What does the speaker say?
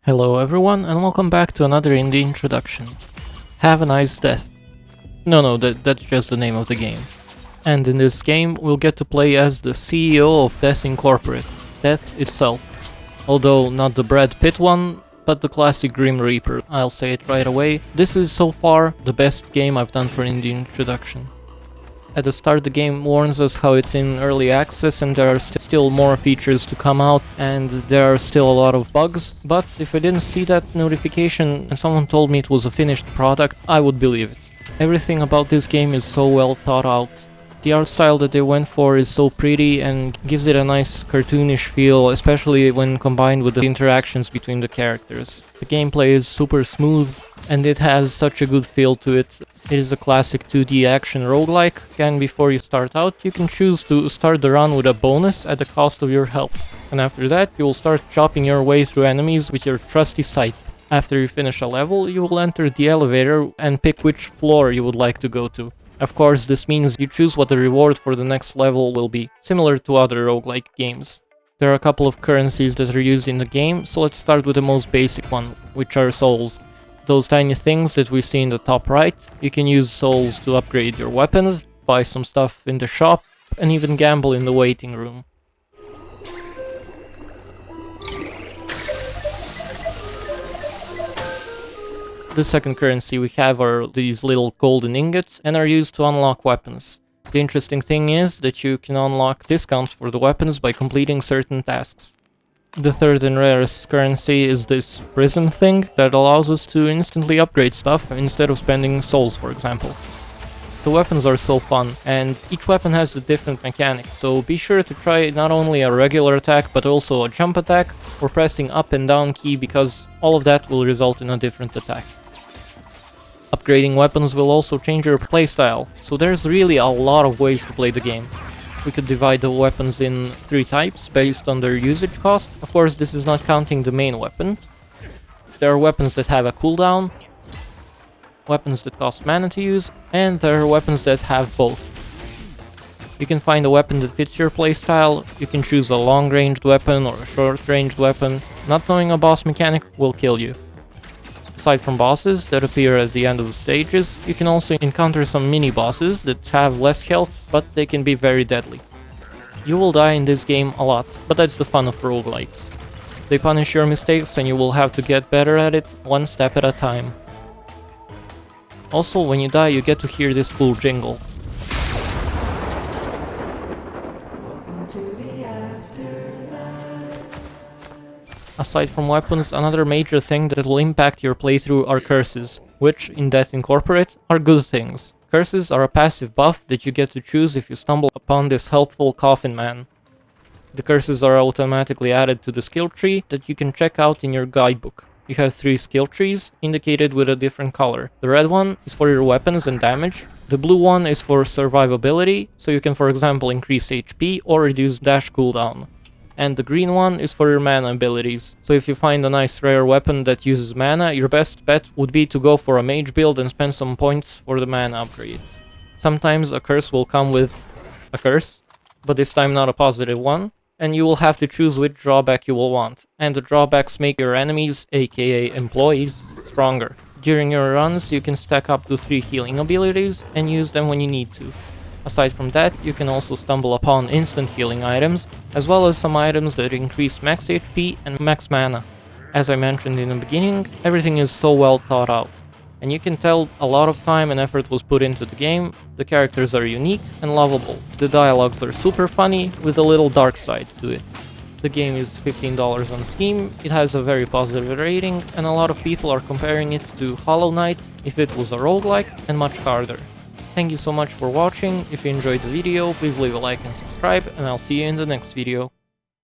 Hello everyone and welcome back to another indie introduction. Have a nice death. No, that's just the name of the game. And in this game we'll get to play as the CEO of Death Incorporated, Death itself. Although not the Brad Pitt one, but the classic Grim Reaper. I'll say it right away. This is so far the best game I've done for indie introduction. At the start the game warns us how it's in early access and there are still more features to come out and there are still a lot of bugs, but if I didn't see that notification and someone told me it was a finished product, I would believe it. Everything about this game is so well thought out. The art style that they went for is so pretty and gives it a nice cartoonish feel, especially when combined with the interactions between the characters. The gameplay is super smooth and it has such a good feel to it. It is a classic 2D action roguelike, and before you start out, you can choose to start the run with a bonus at the cost of your health. And after that, you will start chopping your way through enemies with your trusty scythe. After you finish a level, you will enter the elevator and pick which floor you would like to go to. Of course, this means you choose what the reward for the next level will be, similar to other roguelike games. There are a couple of currencies that are used in the game, so let's start with the most basic one, which are souls. Those tiny things that we see in the top right. You can use souls to upgrade your weapons, buy some stuff in the shop, and even gamble in the waiting room. The second currency we have are these little golden ingots and are used to unlock weapons. The interesting thing is that you can unlock discounts for the weapons by completing certain tasks. The third and rarest currency is this prism thing that allows us to instantly upgrade stuff instead of spending souls, for example. The weapons are so fun, and each weapon has a different mechanic, so be sure to try not only a regular attack but also a jump attack or pressing up and down key, because all of that will result in a different attack. Upgrading weapons will also change your playstyle, so there's really a lot of ways to play the game. We could divide the weapons in 3 types based on their usage cost. Of course, this is not counting the main weapon. There are weapons that have a cooldown, weapons that cost mana to use, and there are weapons that have both. You can find a weapon that fits your playstyle. You can choose a long-ranged weapon or a short-ranged weapon. Not knowing a boss mechanic will kill you. Aside from bosses that appear at the end of the stages, you can also encounter some mini-bosses that have less health, but they can be very deadly. You will die in this game a lot, but that's the fun of roguelikes. They punish your mistakes and you will have to get better at it, one step at a time. Also, when you die, you get to hear this cool jingle. Aside from weapons, another major thing that will impact your playthrough are curses, which, in Death Incorporated, are good things. Curses are a passive buff that you get to choose if you stumble upon this helpful coffin man. The curses are automatically added to the skill tree that you can check out in your guidebook. You have 3 skill trees, indicated with a different color. The red one is for your weapons and damage. The blue one is for survivability, so you can, for example, increase HP or reduce dash cooldown. And the green one is for your mana abilities. So if you find a nice rare weapon that uses mana, your best bet would be to go for a mage build and spend some points for the mana upgrades. Sometimes a curse will come with a curse, but this time not a positive one, and you will have to choose which drawback you will want. And the drawbacks make your enemies, aka employees, stronger. During your runs, you can stack up to 3 healing abilities and use them when you need to. Aside from that, you can also stumble upon instant healing items, as well as some items that increase max HP and max mana. As I mentioned in the beginning, everything is so well thought out, and you can tell a lot of time and effort was put into the game. The characters are unique and lovable. The dialogues are super funny, with a little dark side to it. The game is $15 on Steam, it has a very positive rating, and a lot of people are comparing it to Hollow Knight if it was a roguelike and much harder. Thank you so much for watching. If you enjoyed the video, please leave a like and subscribe, and I'll see you in the next video.